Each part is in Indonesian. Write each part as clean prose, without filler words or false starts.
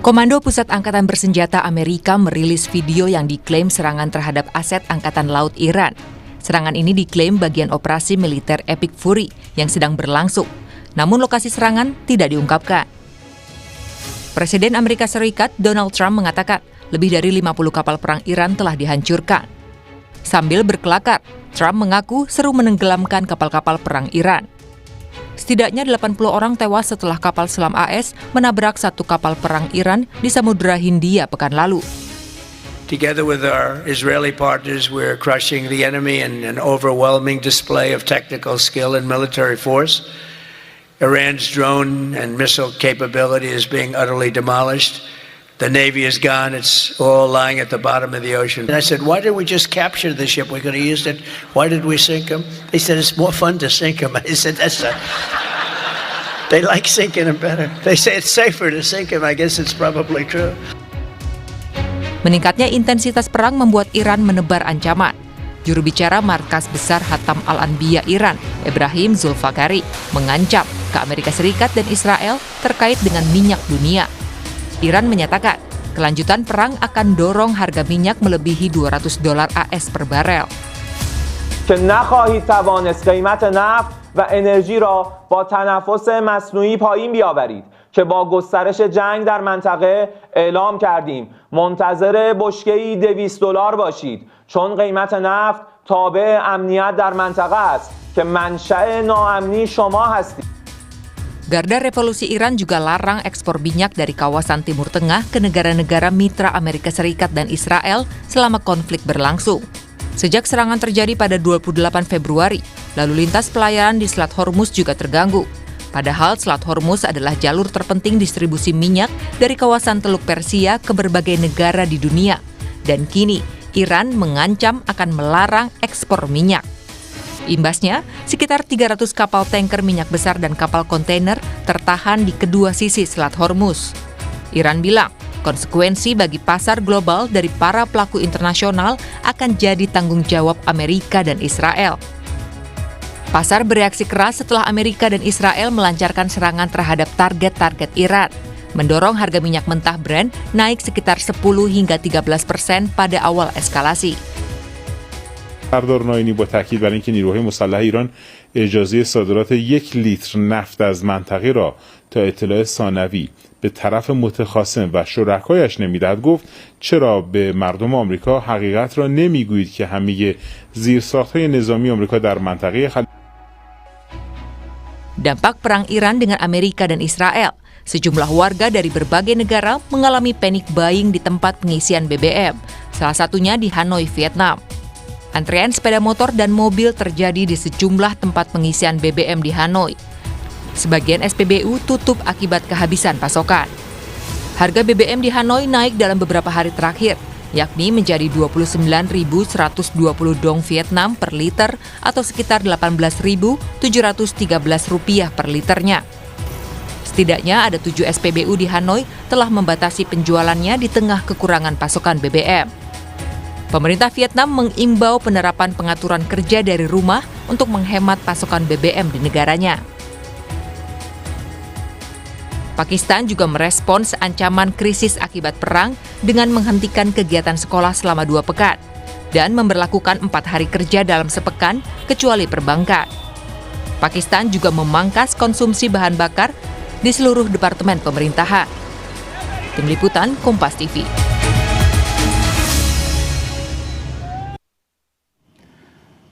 Komando Pusat Angkatan Bersenjata Amerika merilis video yang diklaim serangan terhadap aset Angkatan Laut Iran. Serangan ini diklaim bagian operasi militer Epic Fury yang sedang berlangsung. Namun lokasi serangan tidak diungkapkan. Presiden Amerika Serikat Donald Trump mengatakan lebih dari 50 kapal perang Iran telah dihancurkan. Sambil berkelakar, Trump mengaku seru menenggelamkan kapal-kapal perang Iran. Setidaknya 80 orang tewas setelah kapal selam AS menabrak satu kapal perang Iran di Samudra Hindia pekan lalu. Together with our Israeli partners, we're crushing the enemy in an overwhelming display of technical skill and military force. Iran's drone and missile capability is being utterly demolished. The Navy is gone. It's all lying at the bottom of the ocean. And I said, why didn't we just capture the ship? We could have used it. Why did we sink them? They said, it's more fun to sink them. I said, they like sinking them better. They say it's safer to sink them. I guess it's probably true. Meningkatnya intensitas perang membuat Iran menebar ancaman. Juru bicara Markas Besar Hatam Al-Anbiya Iran, Ebrahim Zulfakari, mengancam ke Amerika Serikat dan Israel terkait dengan minyak dunia. Iran menyatakan kelanjutan perang akan dorong harga minyak melebihi $200 AS per barel. که نخواهید توانست قیمت نفت و انرژی را با تنفس مصنوعی پایین بیاورید که با گسترش جنگ در منطقه اعلام کردیم منتظر بشکه‌ای $200 باشید چون قیمت نفت تابع امنیت در منطقه است که منشأ ناامنی شما هستید. Garda Revolusi Iran juga larang ekspor minyak dari kawasan Timur Tengah ke negara-negara mitra Amerika Serikat dan Israel selama konflik berlangsung. Sejak serangan terjadi pada 28 Februari, lalu lintas pelayaran di Selat Hormuz juga terganggu. Padahal Selat Hormuz adalah jalur terpenting distribusi minyak dari kawasan Teluk Persia ke berbagai negara di dunia. Dan kini, Iran mengancam akan melarang ekspor minyak. Imbasnya, sekitar 300 kapal tanker minyak besar dan kapal kontainer tertahan di kedua sisi Selat Hormuz. Iran bilang, konsekuensi bagi pasar global dari para pelaku internasional akan jadi tanggung jawab Amerika dan Israel. Pasar bereaksi keras setelah Amerika dan Israel melancarkan serangan terhadap target-target Iran, mendorong harga minyak mentah Brent naik sekitar 10 hingga 13% pada awal eskalasi. سردار ناینی با تاکید بر اینکه نیروهای مسلح ایران اجازه صادرات 1 لیتر نفت از منطقه را تا اطلاع ثانوی به طرف متخاصم و شرکایش نمیدهد گفت چرا به مردم آمریکا حقیقت را نمیگویید که همه زیرساخت‌های نظامی آمریکا در منطقه Dampak perang Iran dengan Amerika dan Israel, sejumlah warga dari berbagai negara mengalami panic buying di tempat pengisian BBM, salah satunya di Hanoi, Vietnam. Antrean sepeda motor dan mobil terjadi di sejumlah tempat pengisian BBM di Hanoi. Sebagian SPBU tutup akibat kehabisan pasokan. Harga BBM di Hanoi naik dalam beberapa hari terakhir, yakni menjadi 29.120 dong Vietnam per liter atau sekitar Rp18.713 per liternya. Setidaknya ada 7 SPBU di Hanoi telah membatasi penjualannya di tengah kekurangan pasokan BBM. Pemerintah Vietnam mengimbau penerapan pengaturan kerja dari rumah untuk menghemat pasokan BBM di negaranya. Pakistan juga merespons ancaman krisis akibat perang dengan menghentikan kegiatan sekolah selama 2 pekan dan memberlakukan 4 hari kerja dalam sepekan kecuali perbankan. Pakistan juga memangkas konsumsi bahan bakar di seluruh departemen pemerintahan. Tim Liputan Kompas TV.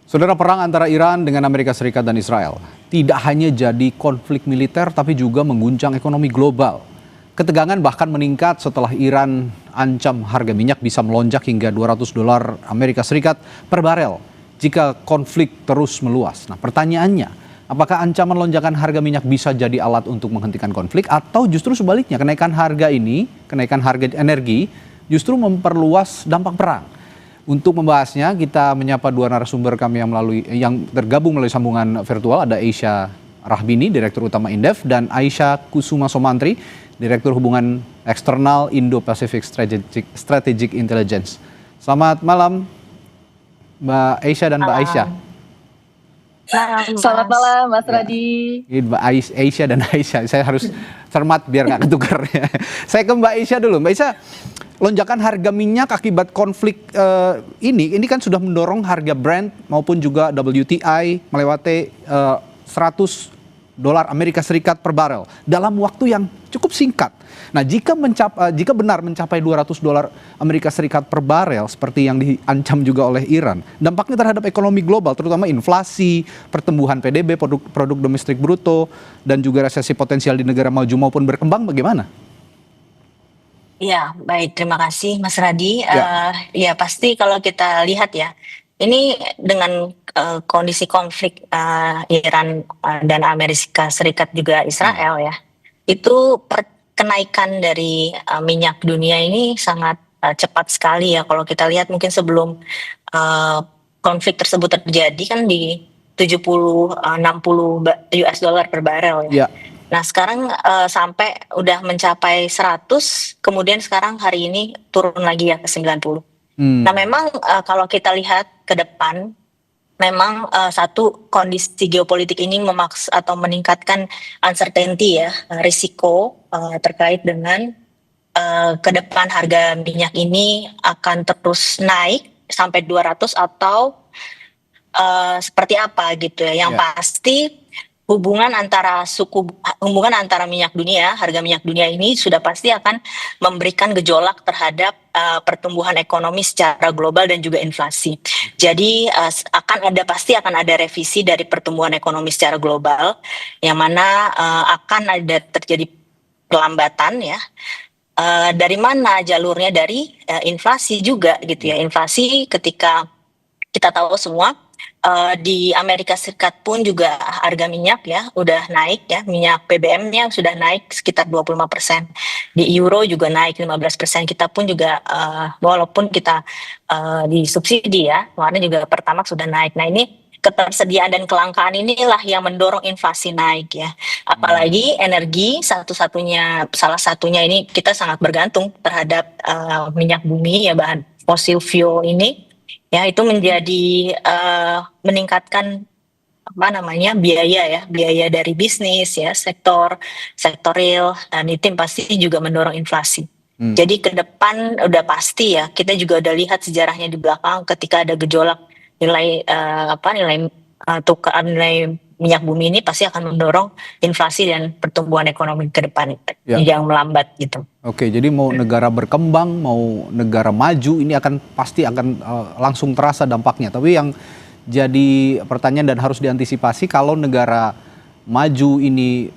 Saudara, perang antara Iran dengan Amerika Serikat dan Israel tidak hanya jadi konflik militer tapi juga mengguncang ekonomi global. Ketegangan bahkan meningkat setelah Iran ancam harga minyak bisa melonjak hingga $200 Amerika Serikat per barel jika konflik terus meluas. Nah, pertanyaannya, apakah ancaman lonjakan harga minyak bisa jadi alat untuk menghentikan konflik atau justru sebaliknya kenaikan harga energi justru memperluas dampak perang? Untuk membahasnya, kita menyapa 2 narasumber kami yang tergabung melalui sambungan virtual. Ada Aisha Rahbini, Direktur Utama Indef, dan Aisyah Kusuma Somantri, Direktur Hubungan Eksternal Indo-Pacific Strategic Intelligence. Selamat malam, Mbak Aisha dan Mbak Aisyah. Nah, Selamat Mas. malam, Mas Ya. Radi. Ini Mbak Aisyah dan Aisyah. Saya harus cermat biar nggak ketukar. Saya ke Mbak Aisyah dulu. Mbak Aisyah, lonjakan harga minyak akibat konflik ini kan sudah mendorong harga Brent maupun juga WTI melewati $100 Amerika Serikat per barel dalam waktu yang cukup singkat. Nah, jika benar mencapai $200 Amerika Serikat per barel seperti yang diancam juga oleh Iran, dampaknya terhadap ekonomi global terutama inflasi, pertumbuhan PDB produk domestik bruto dan juga resesi potensial di negara maju maupun berkembang bagaimana? Ya, baik. Terima kasih, Mas Radi. Ya. Ya, pasti kalau kita lihat ya, ini dengan kondisi konflik Iran dan Amerika Serikat juga Israel ya, itu kenaikan dari minyak dunia ini sangat cepat sekali ya. Kalau kita lihat mungkin sebelum konflik tersebut terjadi kan di 70-60 US dollar per barel ya. Ya. Nah sekarang sampai udah mencapai 100, kemudian sekarang hari ini turun lagi ya ke 90. Nah memang kalau kita lihat ke depan, memang satu kondisi geopolitik ini memaksa atau meningkatkan uncertainty ya, risiko terkait dengan ke depan harga minyak ini akan terus naik sampai 200 atau seperti apa gitu ya. Yang pasti hubungan antara minyak dunia, harga minyak dunia ini sudah pasti akan memberikan gejolak terhadap pertumbuhan ekonomi secara global dan juga inflasi. Jadi pasti akan ada revisi dari pertumbuhan ekonomi secara global, yang mana akan ada terjadi pelambatan ya. Dari mana jalurnya? Dari inflasi juga gitu ya. Inflasi ketika kita tahu semua di Amerika Serikat pun juga harga minyak ya udah naik ya, minyak BBM-nya sudah naik sekitar 25%. Di euro juga naik 15%. Kita pun juga walaupun kita disubsidi ya, kemarin juga Pertamax sudah naik. Nah ini ketersediaan dan kelangkaan inilah yang mendorong inflasi naik ya. Apalagi energi salah satunya ini kita sangat bergantung terhadap minyak bumi ya, bahan fossil fuel ini. Ya itu menjadi meningkatkan biaya dari bisnis ya, sektor real, dan itu pasti juga mendorong inflasi. Jadi ke depan udah pasti ya, kita juga udah lihat sejarahnya di belakang ketika ada gejolak nilai minyak bumi ini pasti akan mendorong inflasi dan pertumbuhan ekonomi ke depan yang melambat gitu. Oke, jadi mau negara berkembang, mau negara maju, ini pasti akan langsung terasa dampaknya. Tapi yang jadi pertanyaan dan harus diantisipasi kalau negara maju ini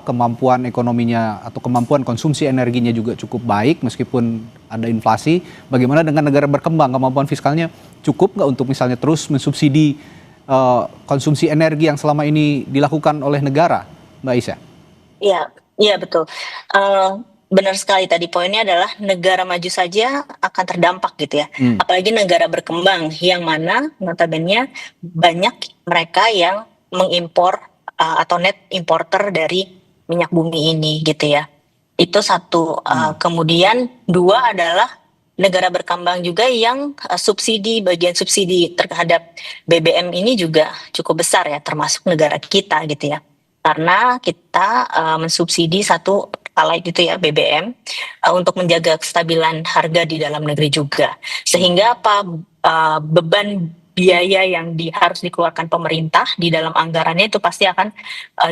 kemampuan ekonominya atau kemampuan konsumsi energinya juga cukup baik meskipun ada inflasi. Bagaimana dengan negara berkembang, kemampuan fiskalnya cukup nggak untuk misalnya terus mensubsidi konsumsi energi yang selama ini dilakukan oleh negara, Mbak Aisyah? Iya betul. Benar sekali tadi poinnya adalah negara maju saja akan terdampak gitu ya. Apalagi negara berkembang yang mana notabene banyak mereka yang mengimpor atau net importer dari minyak bumi ini gitu ya. Itu satu. Kemudian dua adalah negara berkembang juga yang bagian subsidi terhadap BBM ini juga cukup besar ya, termasuk negara kita gitu ya. Karena kita mensubsidi satu pertalite itu ya, BBM, untuk menjaga kestabilan harga di dalam negeri juga. Sehingga beban biaya yang harus dikeluarkan pemerintah di dalam anggarannya itu pasti akan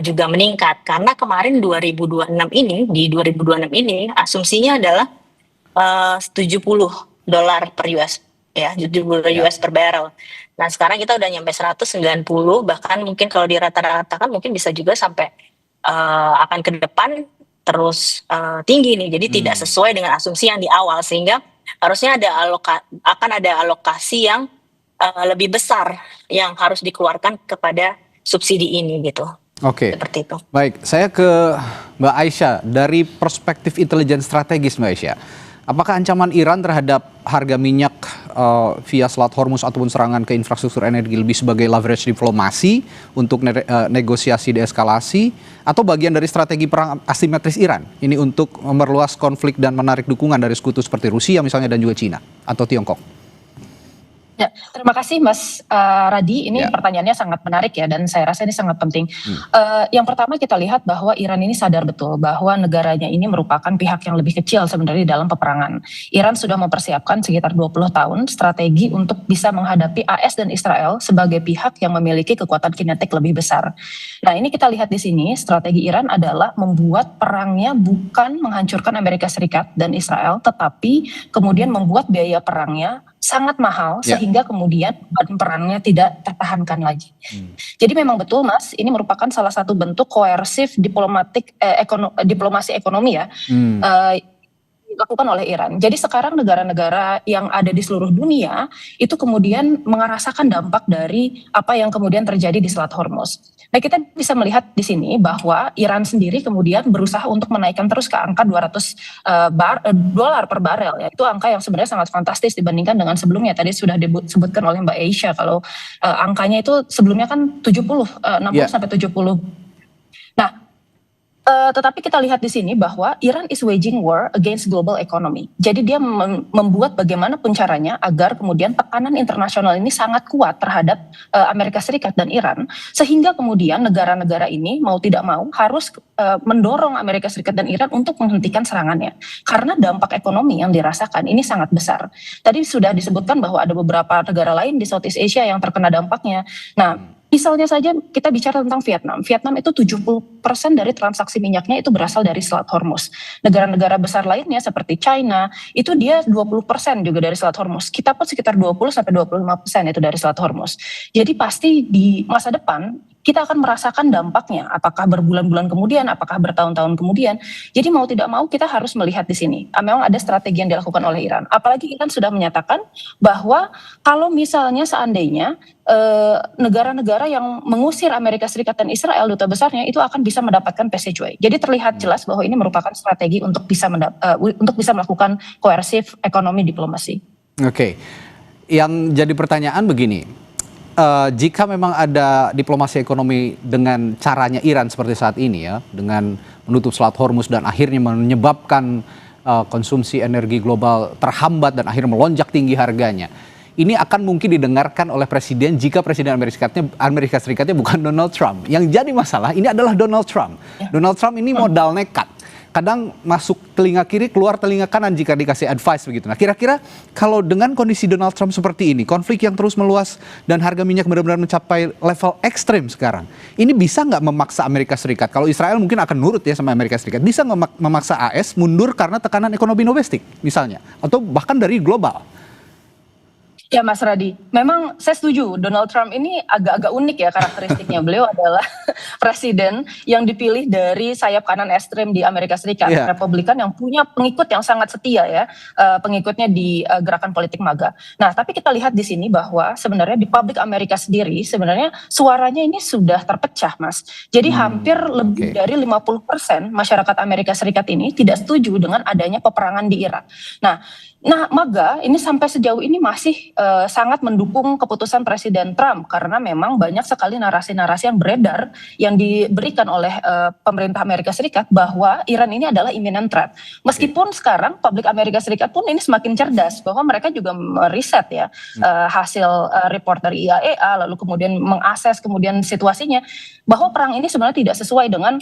juga meningkat. Karena kemarin 2026 ini asumsinya adalah $70 per US ya, $70 US per barrel. Nah sekarang kita udah nyampe 190, bahkan mungkin kalau dirata-ratakan mungkin bisa juga sampai akan ke depan terus tinggi nih. Jadi tidak sesuai dengan asumsi yang di awal, sehingga harusnya akan ada alokasi yang lebih besar yang harus dikeluarkan kepada subsidi ini gitu. Oke. Seperti itu. Baik, saya ke Mbak Aisyah dari perspektif intelijen strategis, Mbak Aisyah. Apakah ancaman Iran terhadap harga minyak via Selat Hormuz ataupun serangan ke infrastruktur energi lebih sebagai leverage diplomasi untuk negosiasi deeskalasi atau bagian dari strategi perang asimetris Iran ini untuk memperluas konflik dan menarik dukungan dari sekutu seperti Rusia misalnya dan juga Cina atau Tiongkok? Ya, terima kasih Mas Radi. Ini pertanyaannya sangat menarik ya, dan saya rasa ini sangat penting. Yang pertama kita lihat bahwa Iran ini sadar betul bahwa negaranya ini merupakan pihak yang lebih kecil sebenarnya dalam peperangan. Iran sudah mempersiapkan sekitar 20 tahun strategi untuk bisa menghadapi AS dan Israel sebagai pihak yang memiliki kekuatan kinetik lebih besar. Nah, ini kita lihat di sini strategi Iran adalah membuat perangnya bukan menghancurkan Amerika Serikat dan Israel, tetapi kemudian membuat biaya perangnya sangat mahal sehingga kemudian beban perangnya tidak tertahankan lagi. Jadi memang betul Mas, ini merupakan salah satu bentuk koersif diplomasi ekonomi ya. Dilakukan oleh Iran. Jadi sekarang negara-negara yang ada di seluruh dunia itu kemudian merasakan dampak dari apa yang kemudian terjadi di Selat Hormuz. Nah, kita bisa melihat di sini bahwa Iran sendiri kemudian berusaha untuk menaikkan terus ke angka $200 per barel ya. Itu angka yang sebenarnya sangat fantastis dibandingkan dengan sebelumnya. Tadi sudah disebutkan oleh Mbak Aisha kalau angkanya itu sebelumnya kan 60 sampai 70. Nah, tetapi kita lihat di sini bahwa Iran is waging war against global economy. Jadi dia membuat bagaimana pun caranya agar kemudian tekanan internasional ini sangat kuat terhadap Amerika Serikat dan Iran, sehingga kemudian negara-negara ini mau tidak mau harus mendorong Amerika Serikat dan Iran untuk menghentikan serangannya. Karena dampak ekonomi yang dirasakan ini sangat besar. Tadi sudah disebutkan bahwa ada beberapa negara lain di Southeast Asia yang terkena dampaknya. Nah, misalnya saja kita bicara tentang Vietnam. Vietnam itu 70% dari transaksi minyaknya itu berasal dari Selat Hormuz. Negara-negara besar lainnya seperti China, itu dia 20% juga dari Selat Hormuz. Kita pun sekitar 20-25% itu dari Selat Hormuz. Jadi pasti di masa depan kita akan merasakan dampaknya, apakah berbulan-bulan kemudian, apakah bertahun-tahun kemudian. Jadi mau tidak mau kita harus melihat di sini. Memang ada strategi yang dilakukan oleh Iran. Apalagi Iran sudah menyatakan bahwa kalau misalnya seandainya negara-negara yang mengusir Amerika Serikat dan Israel, duta besarnya itu akan bisa mendapatkan passageway. Jadi terlihat jelas bahwa ini merupakan strategi untuk bisa melakukan koersif ekonomi diplomasi. Oke. Yang jadi pertanyaan begini. Jika memang ada diplomasi ekonomi dengan caranya Iran seperti saat ini ya, dengan menutup Selat Hormuz dan akhirnya menyebabkan konsumsi energi global terhambat dan akhirnya melonjak tinggi harganya, ini akan mungkin didengarkan oleh presiden jika presiden Amerika Serikatnya bukan Donald Trump. Yang jadi masalah ini adalah Donald Trump. Donald Trump ini modal nekat. Kadang masuk telinga kiri, keluar telinga kanan jika dikasih advice begitu. Nah, kira-kira kalau dengan kondisi Donald Trump seperti ini, konflik yang terus meluas dan harga minyak benar-benar mencapai level ekstrim sekarang, ini bisa nggak memaksa Amerika Serikat? Kalau Israel mungkin akan nurut ya sama Amerika Serikat. Bisa nggak memaksa AS mundur karena tekanan ekonomi domestik misalnya? Atau bahkan dari global? Ya Mas Radi, memang saya setuju Donald Trump ini agak-agak unik ya karakteristiknya. Beliau adalah presiden yang dipilih dari sayap kanan ekstrem di Amerika Serikat, Republikan yang punya pengikut yang sangat setia ya, pengikutnya di gerakan politik MAGA. Nah, tapi kita lihat di sini bahwa sebenarnya di publik Amerika sendiri sebenarnya suaranya ini sudah terpecah, Mas. Jadi hampir lebih dari 50% masyarakat Amerika Serikat ini tidak setuju dengan adanya peperangan di Irak. Nah, MAGA ini sampai sejauh ini masih sangat mendukung keputusan Presiden Trump karena memang banyak sekali narasi-narasi yang beredar yang diberikan oleh pemerintah Amerika Serikat bahwa Iran ini adalah imminent threat. Meskipun sekarang publik Amerika Serikat pun ini semakin cerdas bahwa mereka juga meriset ya hasil report dari IAEA, lalu kemudian mengakses kemudian situasinya bahwa perang ini sebenarnya tidak sesuai dengan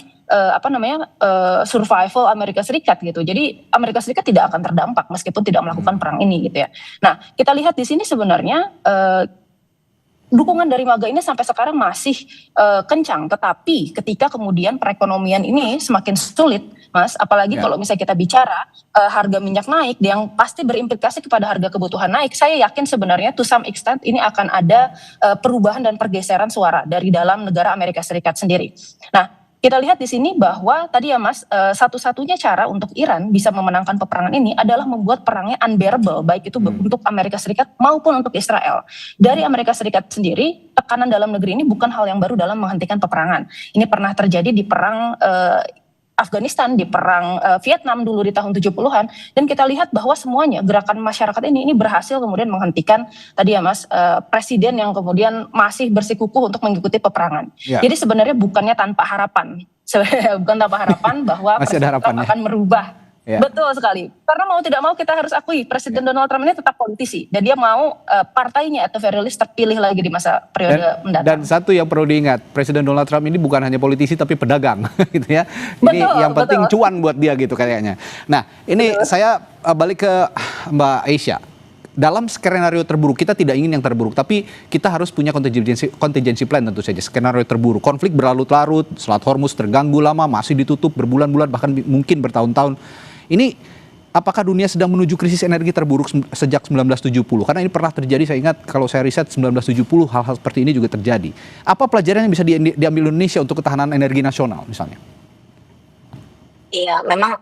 survival Amerika Serikat gitu. Jadi Amerika Serikat tidak akan terdampak meskipun tidak melakukan perang ini gitu ya. Nah, kita lihat di sini sebenarnya dukungan dari MAGA ini sampai sekarang masih kencang, tetapi ketika kemudian perekonomian ini semakin sulit, Mas, apalagi kalau misalnya kita bicara harga minyak naik yang pasti berimplikasi kepada harga kebutuhan naik, saya yakin sebenarnya to some extent ini akan ada perubahan dan pergeseran suara dari dalam negara Amerika Serikat sendiri. Nah, kita lihat di sini bahwa tadi ya Mas, satu-satunya cara untuk Iran bisa memenangkan peperangan ini adalah membuat perangnya unbearable, baik itu untuk Amerika Serikat maupun untuk Israel. Dari Amerika Serikat sendiri, tekanan dalam negeri ini bukan hal yang baru dalam menghentikan peperangan. Ini pernah terjadi di perang Afghanistan, di perang Vietnam dulu di tahun 70-an, dan kita lihat bahwa semuanya gerakan masyarakat ini berhasil kemudian menghentikan tadi ya Mas, presiden yang kemudian masih bersikukuh untuk mengikuti peperangan. Jadi sebenarnya bukannya tanpa harapan, bukan tanpa harapan bahwa presiden akan merubah Ya. Betul sekali. Karena mau tidak mau kita harus akui Presiden Donald Trump ini tetap politisi dan dia mau partainya atau very least terpilih lagi di masa periode mendatang. Dan satu yang perlu diingat, Presiden Donald Trump ini bukan hanya politisi tapi pedagang, gitu ya. Ini Betul, yang penting betul. cuan buat dia gitu kayaknya. Nah, ini saya balik ke Mbak Aisyah. Dalam skenario terburuk, kita tidak ingin yang terburuk, tapi kita harus punya contingency plan tentu saja. Skenario terburuk, konflik berlarut-larut, Selat Hormuz terganggu lama, masih ditutup berbulan-bulan, bahkan mungkin bertahun-tahun. Ini apakah dunia sedang menuju krisis energi terburuk sejak 1970? Karena ini pernah terjadi, saya ingat kalau saya riset 1970 hal-hal seperti ini juga terjadi. Apa pelajaran yang bisa diambil Indonesia untuk ketahanan energi nasional misalnya? Iya, memang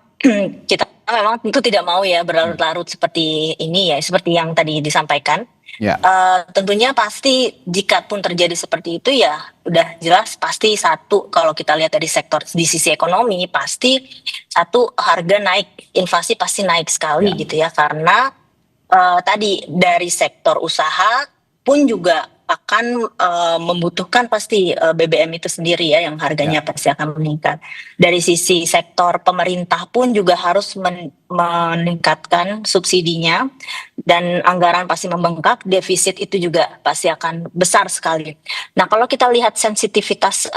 kita memang tentu tidak mau ya berlarut-larut seperti ini ya, seperti yang tadi disampaikan. Ya. Tentunya pasti jika pun terjadi seperti itu ya udah jelas pasti satu, kalau kita lihat dari sektor di sisi ekonomi pasti satu, harga naik, inflasi pasti naik sekali gitu ya, karena tadi dari sektor usaha pun juga akan membutuhkan pasti BBM itu sendiri ya, yang harganya pasti akan meningkat. Dari sisi sektor pemerintah pun juga harus meningkatkan subsidinya, dan anggaran pasti membengkak, defisit itu juga pasti akan besar sekali. Nah, kalau kita lihat sensitivitas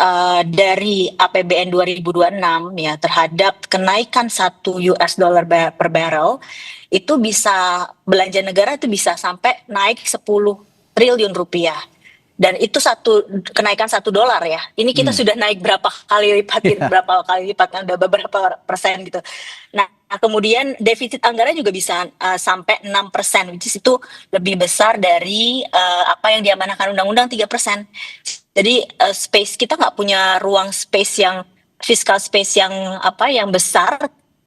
dari APBN 2026 ya terhadap kenaikan 1 US dollar per barrel, itu bisa belanja negara itu bisa sampai naik 10 triliun rupiah, dan itu kenaikan $1 ya. Ini kita sudah naik berapa kali lipat, berapa kali lipat kan, udah beberapa persen gitu. Nah, kemudian defisit anggaran juga bisa sampai 6%, which is itu lebih besar dari apa yang diamanahkan undang-undang 3%. Jadi space kita nggak punya ruang space yang fiscal space yang besar